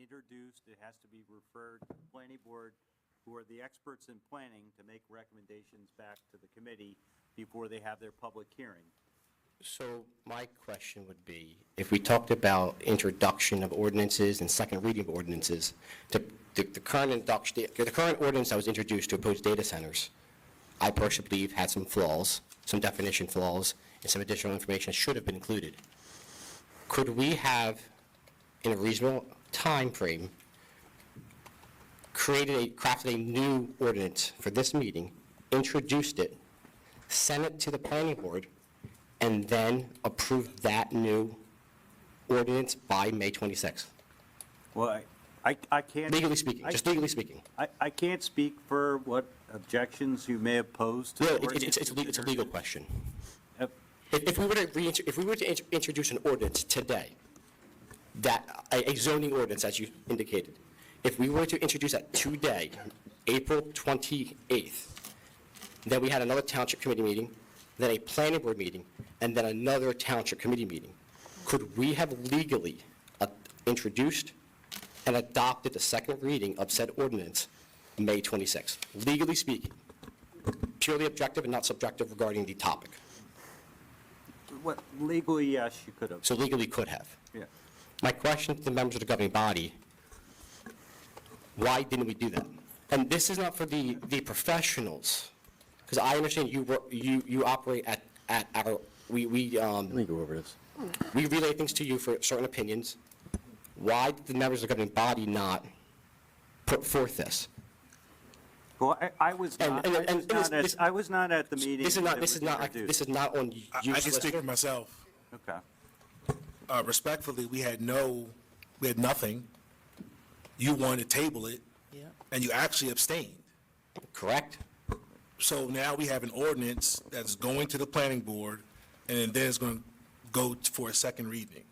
introduced, it has to be referred to the planning board, who are the experts in planning, to make recommendations back to the committee before they have their public hearing. So my question would be, if we talked about introduction of ordinances and second reading of ordinances, the current ordinance that was introduced to oppose data centers, I personally believe had some flaws, some definition flaws, and some additional information that should have been included. Could we have, in a reasonable time frame, crafted a new ordinance for this meeting, introduced it, sent it to the planning board, and then approve that new ordinance by May 26th? Well, I can't. Legally speaking, just legally speaking. I can't speak for what objections you may have posed to No, the it's a legal question. Yep. If we were to introduce an ordinance today, a zoning ordinance, as you indicated, if we were to introduce that today, April 28th, then we had another township committee meeting, then a planning board meeting, and then another township committee meeting, could we have legally introduced and adopted the second reading of said ordinance May 26th? Legally speaking, purely objective and not subjective regarding the topic. What, legally, yes, you could have. So legally could have. Yeah. My question to the members of the governing body, why didn't we do that? And this is not for the professionals, because I understand you operate at our, Let me go over this. we relay things to you for certain opinions. Why did the members of the governing body not put forth this? Well, I was not at the meeting. This is not on you. I can speak for myself. Okay. Respectfully, we had nothing. You wanted to table it, and you actually abstained. Correct? So now we have an ordinance that's going to the planning board, and then it's going to go for a second reading.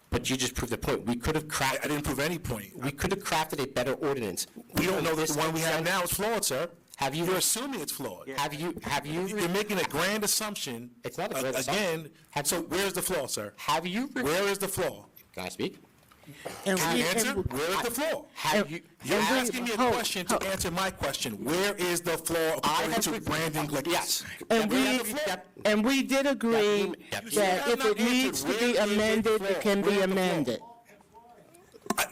But you just proved the point. We could have I crafted, didn't prove any point. we could have crafted a better ordinance. We don't know that the one we have now is flawed, sir. Have you? You're assuming it's flawed. Have you? You're making a grand assumption. It's not a grand assumption. Again, so where's the flaw, sir? Have you? Where is the flaw? Can I speak? Can you answer? Where is the flaw? You're asking me a question to answer my question. Where is the flaw according to Brandon Glickman? Yes. And we did agree that if it needs to be amended, it can be amended.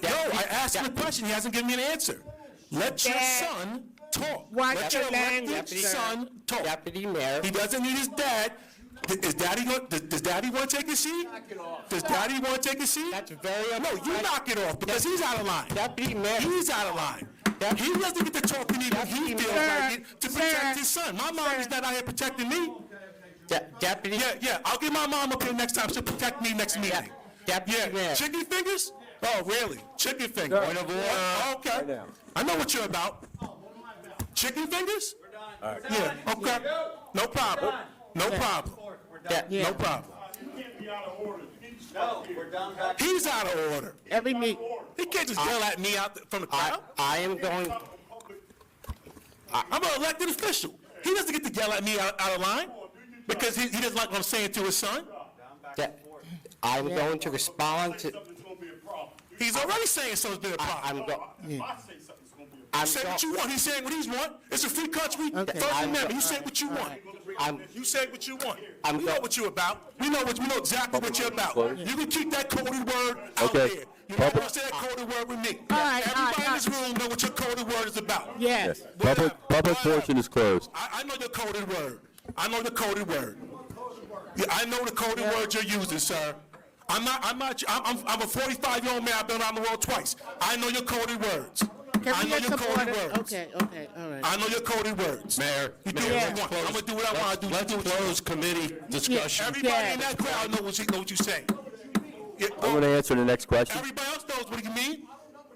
No, I asked him a question. He hasn't given me an answer. Let your son talk. Watch Let your your language, elected sir. son talk. Deputy Mayor. He doesn't need his dad. Does Daddy want to take a seat? Does Daddy want to take a seat? That's very No, you knock it off because he's out of line. Deputy Mayor. He's out of line. He doesn't get to talk to me when he feels like it to protect his son. My mom is not out here protecting me. Deputy. Yeah, I'll get my mom up here next time. She'll protect me next meeting. Deputy Mayor. Chicken fingers? Oh, really? Chicken fingers. Point of order. Okay. I know what you're about. Chicken fingers? Yeah, okay. No problem. No problem. No problem. He's out of order. Every meeting. He can't just yell at me out from the crowd. I am going, I'm an elected official. He doesn't get to yell at me out of line because he doesn't like what I'm saying to his son. I'm going to respond to, He's already saying something's been a problem. Say what you want. He's saying what he wants. It's a free country. Okay. First Amendment. You say what you want. You say what you want. We know what you're about. We know exactly what you're about. You can keep that coded word out there. You don't want to say that coded word with me. Everybody in this room know what your coded word is about. Yes. Public portion is closed. I know your coded word. I know the coded word. Yeah, I know the coded word you're using, sir. I'm a 45-year-old man. I've been around the world twice. I know your coded words. I know your coded words. Okay, all right. I know your coded words. Mayor, You do what you want. I'm gonna do what I want to do. let's close committee discussion. Everybody in that crowd knows what you're saying. Yeah, I'm going to answer the next question. Everybody else knows what you mean.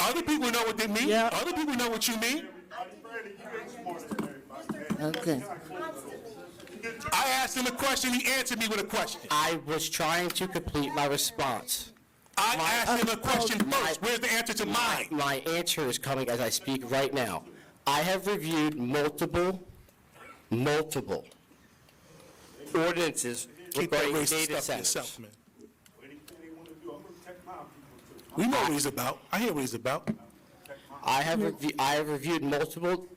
Other people know what they mean. Yeah. Other people know what you mean. Okay. I asked him a question. He answered me with a question. I was trying to complete my response. I asked him a question first. Where's the answer to mine? My answer is coming as I speak right now. I have reviewed multiple ordinances Keep that regarding racist data stuff to centers. yourself, man. We know what he's about. I hear what he's about. I have reviewed multiple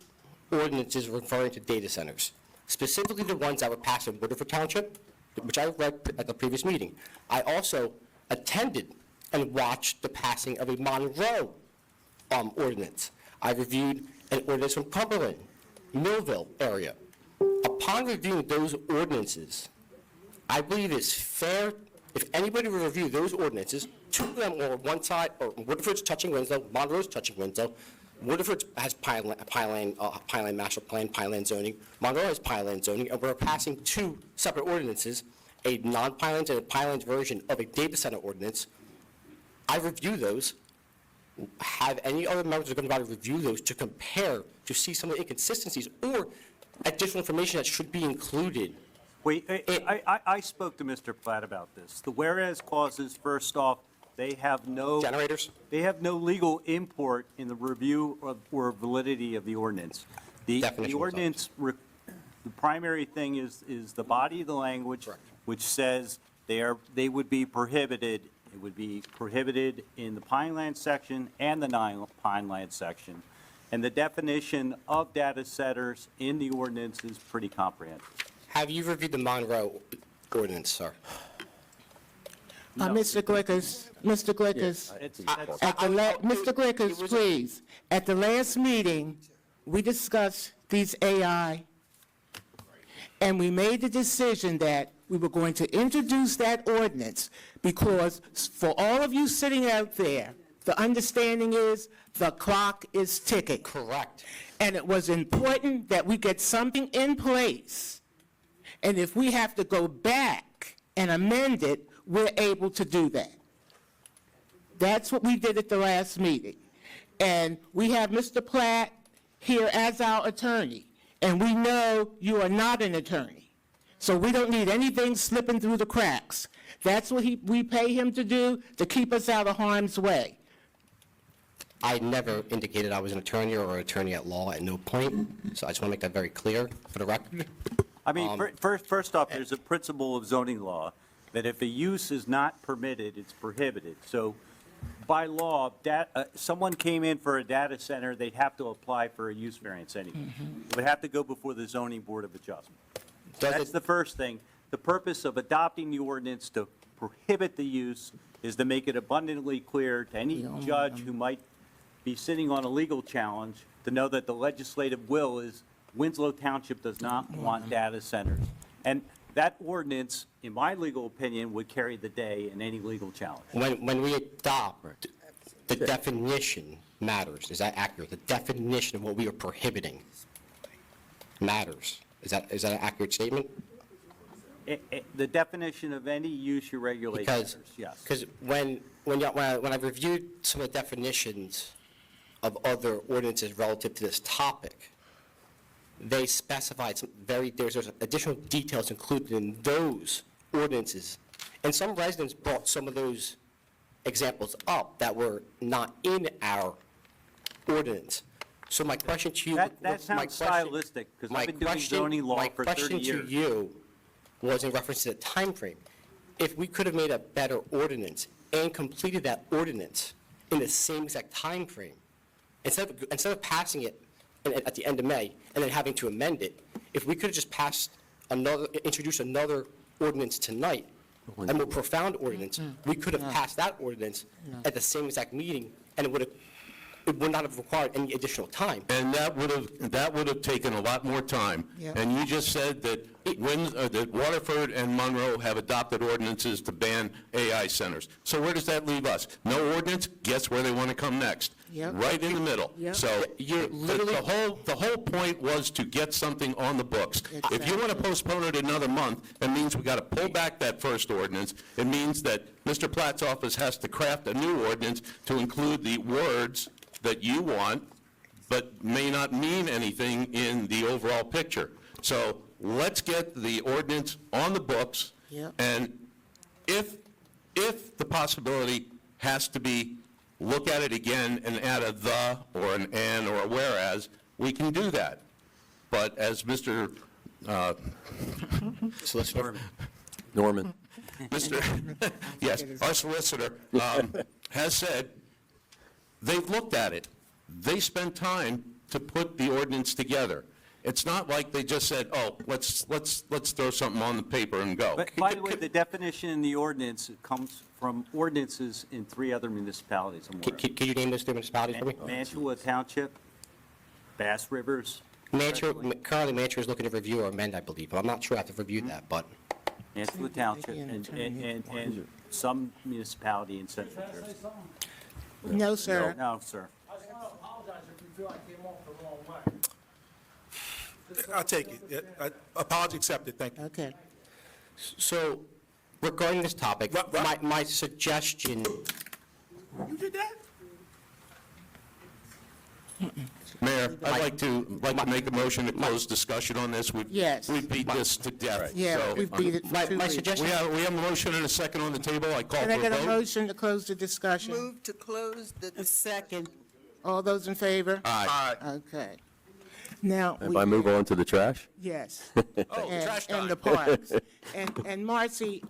ordinances referring to data centers, specifically the ones that were passed in Woodford Township, which I read at the previous meeting. I also attended and watched the passing of a Monroe ordinance. I reviewed an ordinance from Cumberland, Millville area. Upon reviewing those ordinances, I believe it's fair, if anybody will review those ordinances, two of them are on one side, or Woodford's touching Winslow, Monroe's touching Winslow. Woodford has Pineland master plan, Pineland zoning. Monroe has Pineland zoning, and we're passing two separate ordinances, a non-Pineland and a Pineland version of a data center ordinance. I review those. Have any other members of the body review those to compare, to see some of the inconsistencies or additional information that should be included? Wait, I spoke to Mr. Platt about this. The whereas clauses, first off, they have no. Generators? They have no legal import in the review or validity of the ordinance. The Definition ordinance, the primary thing is the body of the language, Correct. which says they would be prohibited. It would be prohibited in the Pineland section and the non-Pineland section. And the definition of data centers in the ordinance is pretty comprehensive. Have you reviewed the Monroe ordinance, sir? Mr. Glickers, Mr. Glickers, Mr. Glickers, please. At the last meeting, we discussed these AI, and we made the decision that we were going to introduce that ordinance because for all of you sitting out there, the understanding is the clock is ticking. Correct. And it was important that we get something in place. And if we have to go back and amend it, we're able to do that. That's what we did at the last meeting. And we have Mr. Platt here as our attorney, and we know you are not an attorney. So we don't need anything slipping through the cracks. That's what we pay him to do, to keep us out of harm's way. I never indicated I was an attorney or an attorney at law at no point, so I just want to make that very clear for the record. I mean, first off, there's a principle of zoning law that if a use is not permitted, it's prohibited. So by law, someone came in for a data center, they'd have to apply for a use variance anyway. It would have to go before the zoning board of adjustment. That's the first thing. The purpose of adopting the ordinance to prohibit the use is to make it abundantly clear to any judge who might be sitting on a legal challenge to know that the legislative will is Winslow Township does not want data centers. And that ordinance, in my legal opinion, would carry the day in any legal challenge. When we adopt, the definition matters. Is that accurate? The definition of what we are prohibiting matters. Is that an accurate statement? The definition of any use you regulate matters, yes. Because when I reviewed some of the definitions of other ordinances relative to this topic, they specified there's additional details included in those ordinances. And some residents brought some of those examples up that were not in our ordinance. So my question to you. That sounds stylistic, because I've been doing zoning law for 30 years. My question to you was in reference to the time frame. If we could have made a better ordinance and completed that ordinance in the same exact time frame, instead of passing it at the end of May and then having to amend it, if we could have just introduced another ordinance tonight, a more profound ordinance, we could have passed that ordinance at the same exact meeting, and it would not have required any additional time. And that would have taken a lot more time. Yeah. And you just said that that Waterford and Monroe have adopted ordinances to ban AI centers. So where does that leave us? No ordinance, guess where they want to come next? Yep. Right in the middle. Yep. So You're literally- the whole point was to get something on the books. If you want to postpone it another month, that means we got to pull back that first ordinance. It means that Mr. Platt's office has to craft a new ordinance to include the words that you want, but may not mean anything in the overall picture. So let's get the ordinance on the books. Yep. And if the possibility has to be, look at it again and add a the or an and or a whereas, we can do that. But as Mr. Solicitor. Norman, Yes, our solicitor has said they've looked at it. They spent time to put the ordinance together. It's not like they just said, oh, let's throw something on the paper and go. But by the way, the definition in the ordinance comes from ordinances in 3 other municipalities. I'm aware of. Can you name those 3 municipalities for me? Mantua Township, Bass Rivers, Currently, Mantua is looking to review or amend, I believe, but I'm not sure I have to review that, but Mantua Township, and some municipality in Central Jersey. No, sir. No, sir. I just want to apologize if you feel I came off the wrong way. I'll take it. Apology accepted, thank you. Okay. so regarding this topic, Right. my suggestion, You did that? Mayor, I'd like to make a motion to close discussion on this. Yes. We beat this to death. Yeah, So, we've beat it for 2 my weeks. suggestion, We have a motion and a second on the table. I call Can for I a get a vote. motion to close the discussion? Move to close the second. All those in favor? Aye. Okay. Now, If I move on to the trash? yes. Oh, trash And time. the parks. And Marcy,